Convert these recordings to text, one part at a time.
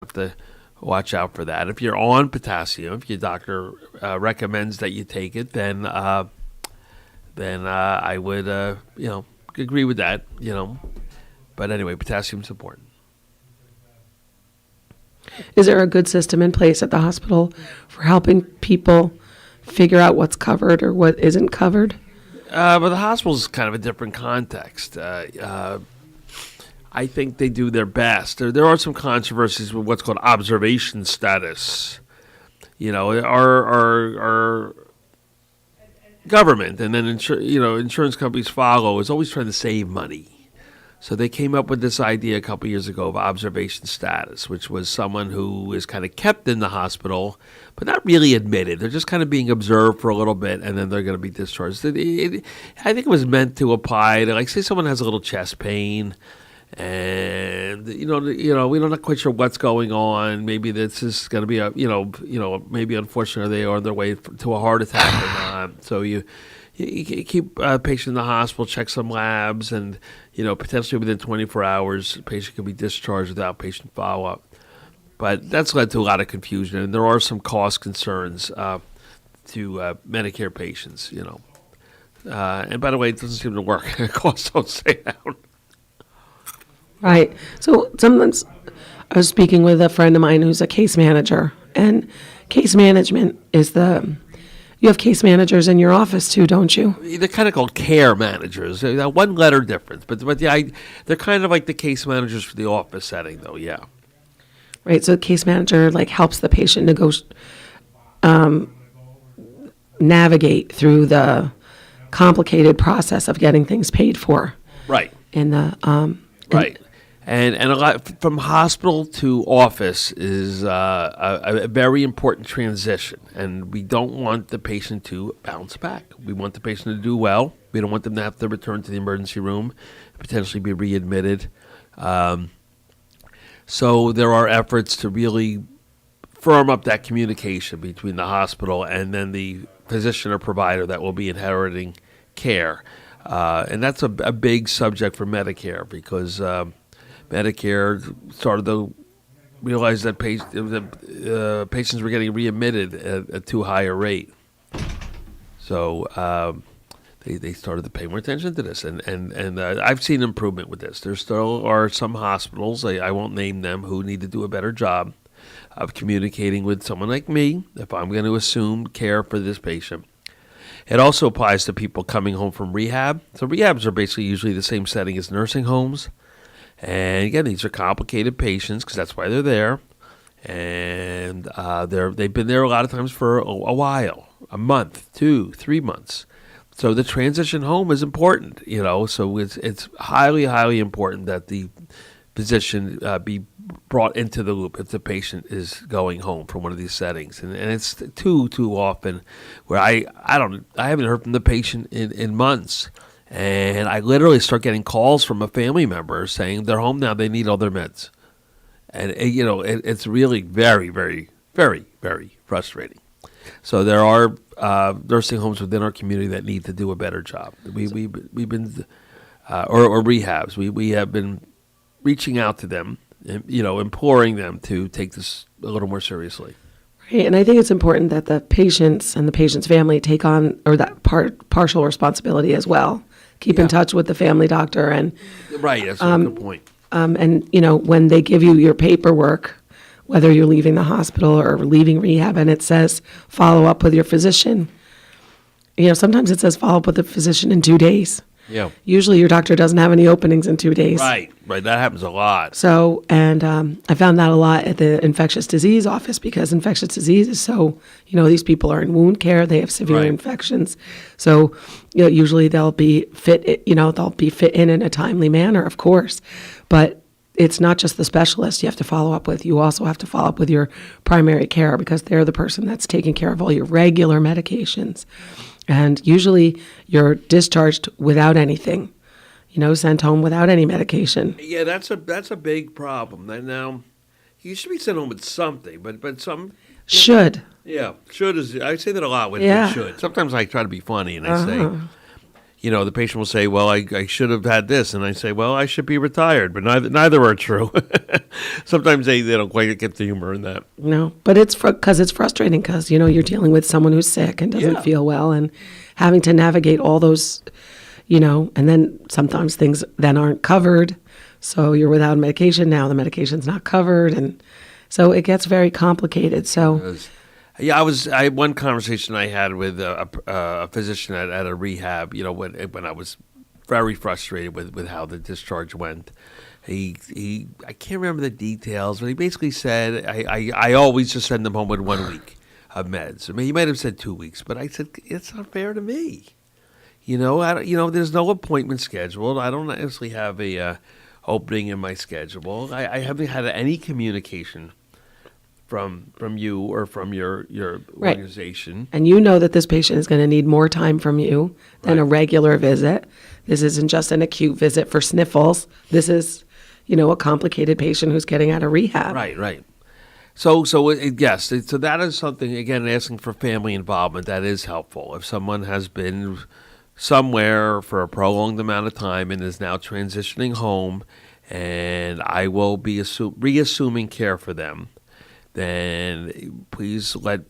have to watch out for that. If you're on potassium, if your doctor recommends that you take it, then I would agree with that. But anyway, potassium's important. Is there a good system in place at the hospital for helping people figure out what's covered or what isn't covered? But the hospital is kind of a different context. I think they do their best. There are some controversies with what's called observation status. Our government and then insurance companies follow is always trying to save money. So they came up with this idea a couple years ago of observation status, which was someone who is kind of kept in the hospital, but not really admitted. They're just kind of being observed for a little bit, and then they're going to be discharged. I think it was meant to apply to, like, say someone has a little chest pain, and we're not quite sure what's going on. Maybe this is going to be maybe unfortunately they are on their way to a heart attack or not. So you keep a patient in the hospital, check some labs, and potentially within 24 hours, the patient can be discharged without patient follow-up. But that's led to a lot of confusion, and there are some cost concerns to Medicare patients. And by the way, it doesn't seem to work. Costs don't stay down. Right. So sometimes I was speaking with a friend of mine who's a case manager, and case management is you have case managers in your office too, don't you? They're kind of called care managers. One letter difference, but they're kind of like the case managers for the office setting, though. Yeah. Right. So the case manager helps the patient navigate through the complicated process of getting things paid for. Right. Right. And a lot from hospital to office is a very important transition, and we don't want the patient to bounce back. We want the patient to do well. We don't want them to have to return to the emergency room, potentially be readmitted. So there are efforts to really firm up that communication between the hospital and then the physician or provider that will be inheriting care. And that's a big subject for Medicare because Medicare started to realize that patients were getting readmitted at a too high a rate. So they started to pay more attention to this. And I've seen improvement with this. There still are some hospitals, I won't name them, who need to do a better job of communicating with someone like me if I'm going to assume care for this patient. It also applies to people coming home from rehab. So rehabs are basically usually the same setting as nursing homes. And again, these are complicated patients because that's why they're there. And they've been there a lot of times for a while, a month, 2, 3 months. So the transition home is important, So it's highly, highly important that the physician be brought into the loop if the patient is going home from one of these settings. And it's too often where I haven't heard from the patient in months. And I literally start getting calls from a family member saying they're home now, they need all their meds. And, it's really very, very, very, very frustrating. So there are nursing homes within our community that need to do a better job. We've been, or rehabs, we have been reaching out to them, imploring them to take this a little more seriously. Right, and I think it's important that the patients and the patient's family take on that partial responsibility as well. Keep in touch with the family doctor and right. That's a good point. And when they give you your paperwork, whether you're leaving the hospital or leaving rehab, and it says follow up with your physician. Sometimes it says follow up with the physician in 2 days. Yeah. Usually your doctor doesn't have any openings in 2 days. Right. That happens a lot. So, and I found that a lot at the infectious disease office because infectious disease is so, these people are in wound care, they have severe infections. So, usually they'll be fit in in a timely manner, of course. But it's not just the specialist you have to follow up with. You also have to follow up with your primary care because they're the person that's taking care of all your regular medications. And usually you're discharged without anything, sent home without any medication. Yeah, that's a big problem. Now, you should be sent home with something, but some should. Yeah, should is. I say that a lot with Yeah. should. Sometimes I try to be funny and I say, the patient will say, well, I should have had this. And I say, well, I should be retired. But neither are true. Sometimes they don't quite get the humor in that. No, but it's because it's frustrating because, you're dealing with someone who's sick and doesn't feel well and having to navigate all those, and then sometimes things then aren't covered. So you're without medication. Now the medication's not covered. And so it gets very complicated. So. Yeah, I had one conversation I had with a physician at a rehab. When I was very frustrated with how the discharge went. I can't remember the details, but he basically said I always just send them home with 1 week of meds. I mean, he might have said 2 weeks, but I said it's not fair to me. There's no appointment scheduled. I don't necessarily have a opening in my schedule. I haven't had any communication from you or from your organization. And you know that this patient is going to need more time from you than a regular visit. This isn't just an acute visit for sniffles. This is, a complicated patient who's getting out of rehab. Right. So yes, so that is something, again, asking for family involvement, that is helpful. If someone has been somewhere for a prolonged amount of time and is now transitioning home, and I will be reassuming care for them, then please let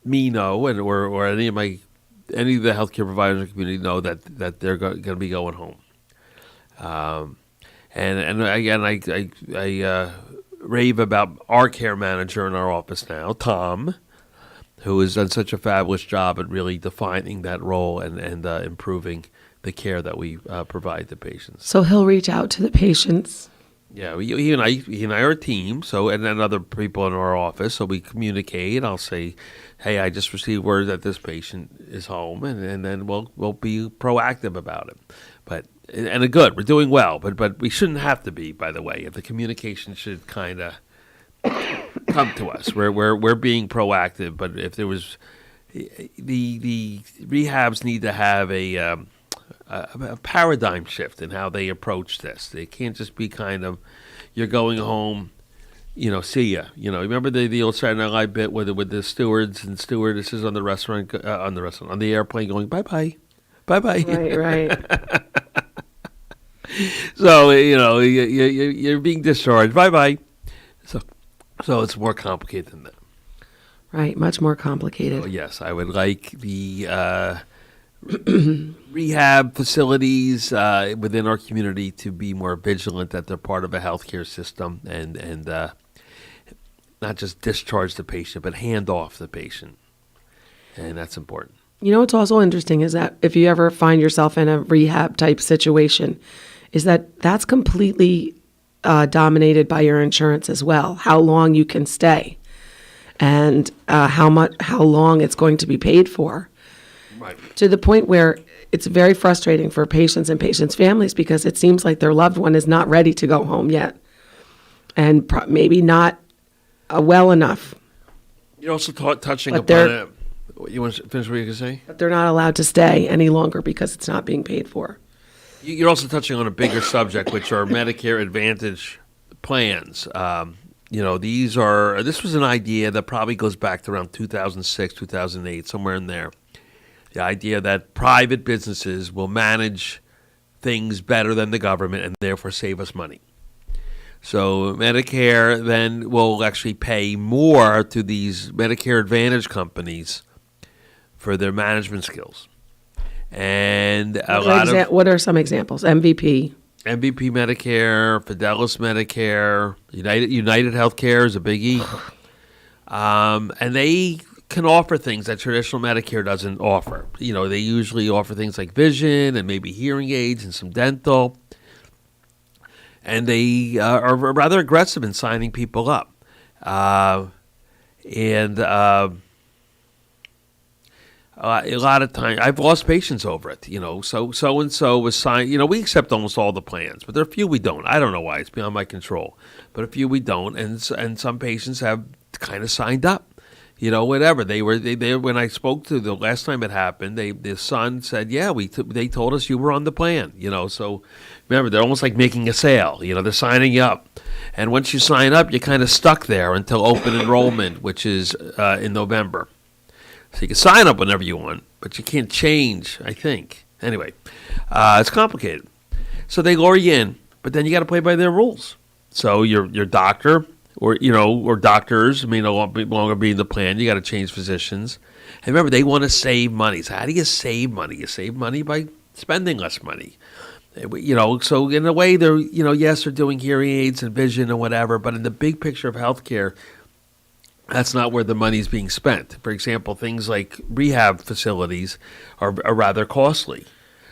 me know or any of the healthcare providers in the community know that they're going to be going home. And again, I rave about our care manager in our office now, Tom, who has done such a fabulous job at really defining that role and improving the care that we provide to patients. So he'll reach out to the patients. Yeah, he and I are a team. So, and then other people in our office. So we communicate. I'll say, "Hey, I just received word that this patient is home," and then we'll be proactive about it. But good, we're doing well. But we shouldn't have to be. By the way, if the communication should kind of come to us, we're being proactive. But if there was the rehabs need to have a paradigm shift in how they approach this. They can't just be kind of, you're going home, see ya. Remember the old Saturday Night Live bit with the stewards and stewardesses on the airplane going, bye-bye. Right. So, you're being discharged. Bye-bye. So it's more complicated than that. Right, much more complicated. So yes, I would like the rehab facilities within our community to be more vigilant that they're part of a healthcare system and not just discharge the patient, but hand off the patient. And that's important. What's also interesting is that if you ever find yourself in a rehab type situation, is that's completely dominated by your insurance as well, how long you can stay and how long it's going to be paid for. Right. To the point where it's very frustrating for patients and patients' families because it seems like their loved one is not ready to go home yet and maybe not well enough. You're also touching upon it. You want to finish what you can say? But they're not allowed to stay any longer because it's not being paid for. You're also touching on a bigger subject, which are Medicare Advantage plans. This was an idea that probably goes back to around 2006, 2008, somewhere in there. The idea that private businesses will manage things better than the government and therefore save us money. So Medicare then will actually pay more to these Medicare Advantage companies for their management skills. And what are some examples? MVP Medicare, Fidelis Medicare, United Healthcare is a biggie. And they can offer things that traditional Medicare doesn't offer. They usually offer things like vision and maybe hearing aids and some dental. And they are rather aggressive in signing people up. A lot of time, I've lost patience over it. So-and-so was signed. We accept almost all the plans, but there are a few we don't. I don't know why. It's beyond my control. But a few we don't, and some patients have kind of signed up. Whatever. They when I spoke to the last time it happened, the son said, yeah, they told us you were on the plan. So remember, they're almost like making a sale. They're signing you up. And once you sign up, you're kind of stuck there until open enrollment, which is in November. So you can sign up whenever you want, but you can't change, I think. Anyway, it's complicated. So they lure you in, but then you got to play by their rules. So your doctor or doctors may no longer be in the plan. You got to change physicians. And remember, they want to save money. So how do you save money? You save money by spending less money. So in a way, they're, yes, they're doing hearing aids and vision and whatever, but in the big picture of healthcare, that's not where the money is being spent. For example, things like rehab facilities are rather costly.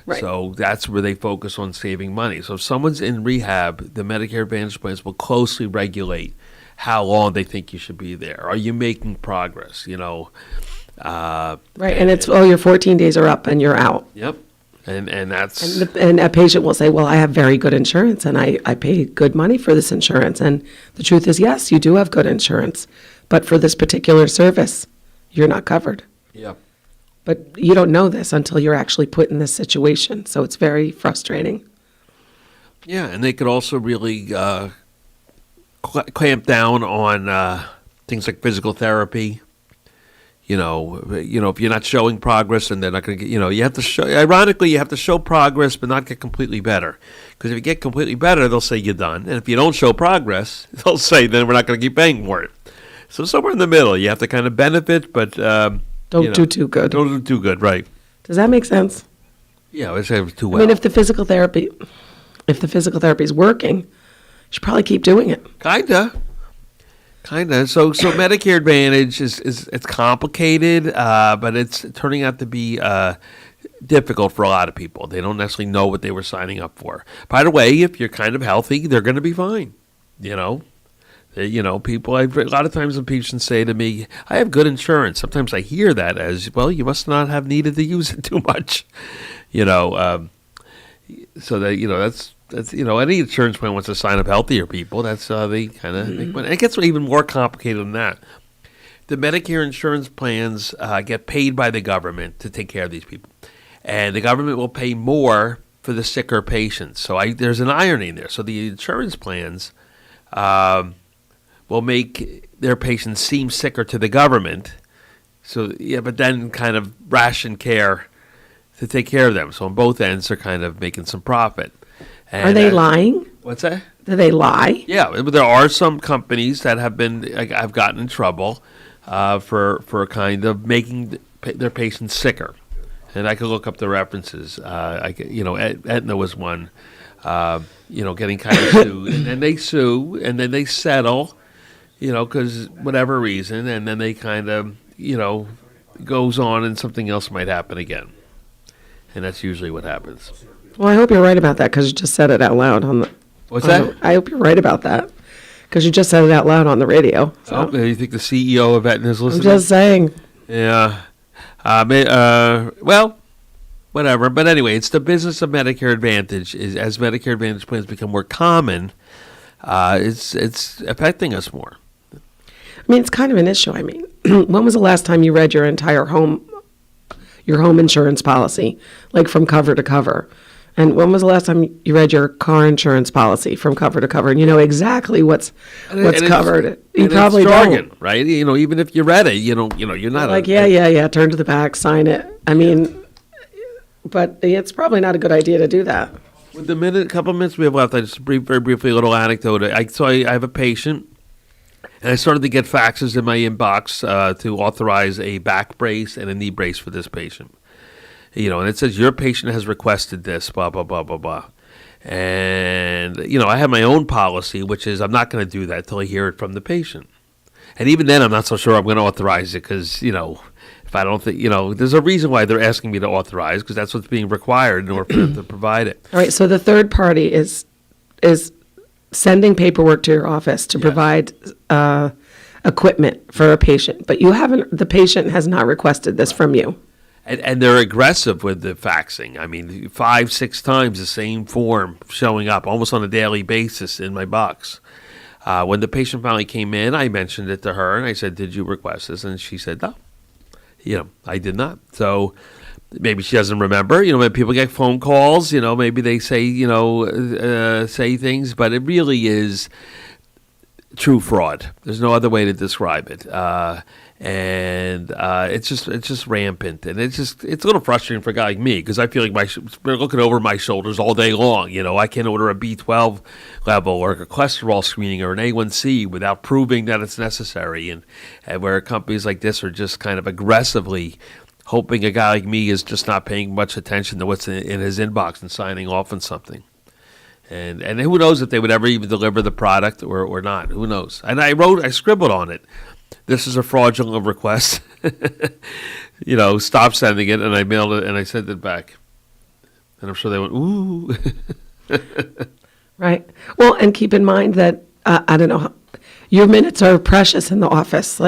Right. So that's where they focus on saving money. So if someone's in rehab, the Medicare Advantage plans will closely regulate how long they think you should be there. Are you making progress? Right, and it's, your 14 days are up and you're out. Yep. And that's... And a patient will say, well, I have very good insurance and I pay good money for this insurance. And the truth is, yes, you do have good insurance. But for this particular service, you're not covered. Yeah. But you don't know this until you're actually put in this situation. So it's very frustrating. Yeah, and they could also really clamp down on things like physical therapy. If you're not showing progress, and they're not going to get, you have to show. Ironically, you have to show progress, but not get completely better. Because if you get completely better, they'll say you're done, and if you don't show progress, they'll say then we're not going to keep paying for it. So somewhere in the middle, you have to kind of benefit, but don't do too good. Don't do too good, right? Does that make sense? Yeah, I say it was too well. I mean, if the physical therapy is working, you should probably keep doing it. Kinda. So Medicare Advantage it's complicated, but it's turning out to be difficult for a lot of people. They don't necessarily know what they were signing up for. By the way, if you're kind of healthy, they're going to be fine. People. A lot of times when patients say to me, "I have good insurance," sometimes I hear that as, "Well, you must not have needed to use it too much." So that that's any insurance plan wants to sign up healthier people. That's how they kind of make money. And it gets even more complicated than that. The Medicare insurance plans get paid by the government to take care of these people, and the government will pay more for the sicker patients. So there's an irony in there. So the insurance plans will make their patients seem sicker to the government. So but then kind of ration care to take care of them. So on both ends, they're kind of making some profit. And, are they lying? What's that? Do they lie? Yeah, there are some companies that have gotten in trouble for kind of making their patients sicker, and I could look up the references. Aetna was one. Getting kind of sued, and then they sue, and then they settle, because whatever reason, and then they kind of goes on, and something else might happen again, and that's usually what happens. Well, I hope you're right about that because you just said it out loud on the. What's that? I hope you're right about that because you just said it out loud on the radio. So. Oh, you think the CEO of Aetna is listening? I'm just saying. Yeah. Well, whatever. But anyway, it's the business of Medicare Advantage. As Medicare Advantage plans become more common, it's affecting us more. I mean, it's kind of an issue. I mean, when was the last time you read your entire home insurance policy, like from cover to cover? And when was the last time you read your car insurance policy from cover to cover? And you know exactly what's covered. You probably jargon, don't, right? Even if you read it, you're not like yeah. Turn to the back, sign it. I mean, but it's probably not a good idea to do that. With the couple of minutes we have left, I just very briefly a little anecdote. I have a patient, and I started to get faxes in my inbox to authorize a back brace and a knee brace for this patient. And it says, your patient has requested this, blah, blah, blah, blah, blah. And, I have my own policy, which is I'm not going to do that until I hear it from the patient. And even then, I'm not so sure I'm going to authorize it because, if I don't think, there's a reason why they're asking me to authorize because that's what's being required in order for them to provide it. All right, so the third party is sending paperwork to your office to provide equipment for a patient, but the patient has not requested this from you. And they're aggressive with the faxing. I mean, 5-6 times the same form showing up almost on a daily basis in my box. When the patient finally came in, I mentioned it to her, and I said, did you request this? And she said, no. I did not. So maybe she doesn't remember. When people get phone calls, maybe they say, say things, but it really is true fraud. There's no other way to describe it. And it's just rampant, and it's a little frustrating for a guy like me because I feel like they're looking over my shoulders all day long. I can't order a B12 level or a cholesterol screening or an A1C without proving that it's necessary, and where companies like this are just kind of aggressively hoping a guy like me is just not paying much attention to what's in his inbox and signing off on something. And who knows if they would ever even deliver the product or not? Who knows? And I scribbled on it. This is a fraudulent request. Stop sending it. And I mailed it and I sent it back. And I'm sure they went, ooh. Right. Well, and keep in mind that, I don't know, your minutes are precious in the office.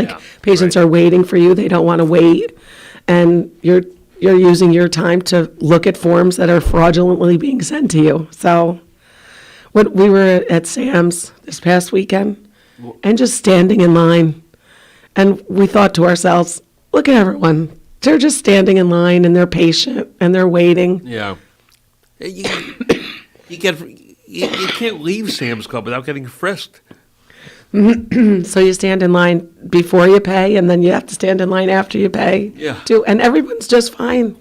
Patients are waiting for you. They don't want to wait. And you're using your time to look at forms that are fraudulently being sent to you. So we were at Sam's this past weekend and just standing in line. And we thought to ourselves, look at everyone. They're just standing in line and they're patient and they're waiting. Yeah. You can't leave Sam's Club without getting frisked. So you stand in line before you pay, and then you have to stand in line after you pay. Yeah. Too, and everyone's just fine.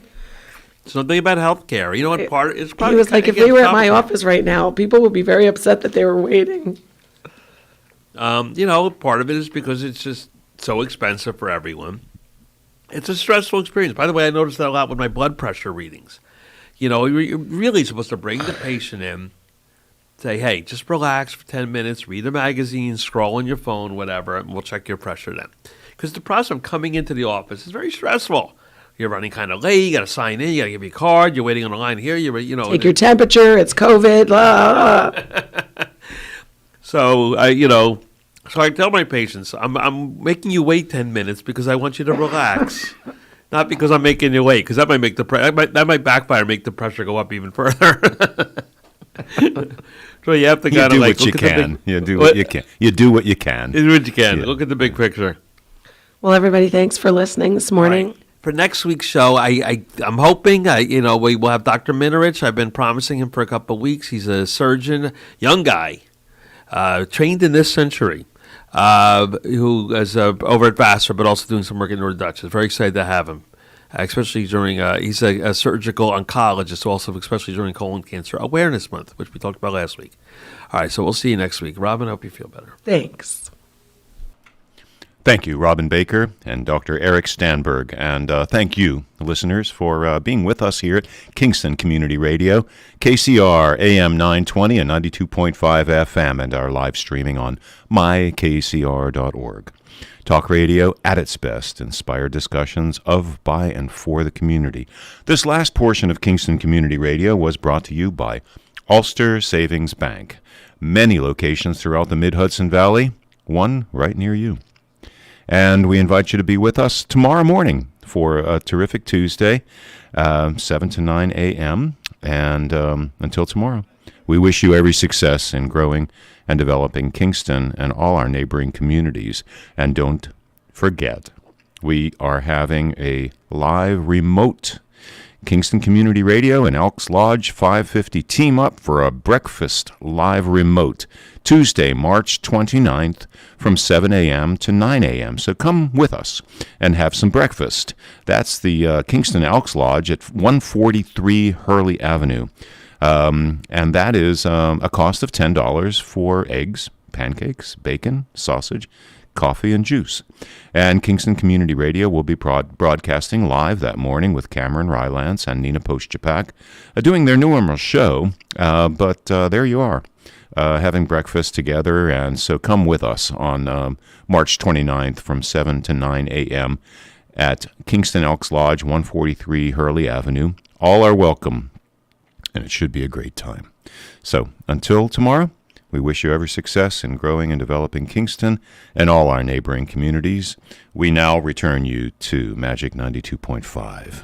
Something about healthcare. You know what part it's probably. He was like, if they were at my office right now, people would be very upset that they were waiting. Part of it is because it's just so expensive for everyone. It's a stressful experience. By the way, I noticed that a lot with my blood pressure readings. You're really supposed to bring the patient in, say, hey, just relax for 10 minutes, read a magazine, scroll on your phone, whatever, and we'll check your pressure then. Because the process of coming into the office is very stressful. You're running kind of late, you got to sign in, you got to give your card, you're waiting on the line here, Take your temperature, it's COVID, blah, blah. So, so I tell my patients, I'm making you wait 10 minutes because I want you to relax. Not because I'm making you wait, because that might make that might backfire and make the pressure go up even further. So you have to kind of do what you can. You do what you can. You do what you can. You do what you can. Yeah. Look at the big picture. Well, everybody, thanks for listening this morning. Right. For next week's show, I'm hoping, we will have Dr. Minerich. I've been promising him for a couple of weeks. He's a surgeon, young guy, trained in this century, who is over at Vassar, but also doing some work in North Dutch. I'm very excited to have him, especially during, he's a surgical oncologist, also especially during Colon Cancer Awareness Month, which we talked about last week. All right, so we'll see you next week. Robin, I hope you feel better. Thanks. Thank you, Robin Baker and Dr. Eric Stanberg. And thank you, listeners, for being with us here at Kingston Community Radio, KCR AM 920 and 92.5 FM, and our live streaming on mykcr.org. Talk radio at its best, inspired discussions of, by, and for the community. This last portion of Kingston Community Radio was brought to you by Ulster Savings Bank. Many locations throughout the Mid-Hudson Valley, one right near you. And we invite you to be with us tomorrow morning for a terrific Tuesday, 7 to 9 a.m. And until tomorrow, we wish you every success in growing and developing Kingston and all our neighboring communities. And don't forget, we are having a live remote Kingston Community Radio and Elks Lodge 550 team up for a breakfast live remote Tuesday, March 29th from 7 a.m. to 9 a.m. So come with us and have some breakfast. That's the Kingston Elks Lodge at 143 Hurley Avenue. And that is a cost of $10 for eggs, pancakes, bacon, sausage, coffee, and juice. And Kingston Community Radio will be broadcasting live that morning with Cameron Rylance and Nina Postchapak doing their normal show. But there you are, having breakfast together. And so come with us on March 29th from 7 to 9 a.m. at Kingston Elks Lodge, 143 Hurley Avenue. All are welcome, and it should be a great time. So until tomorrow, we wish you every success in growing and developing Kingston and all our neighboring communities. We now return you to Magic 92.5.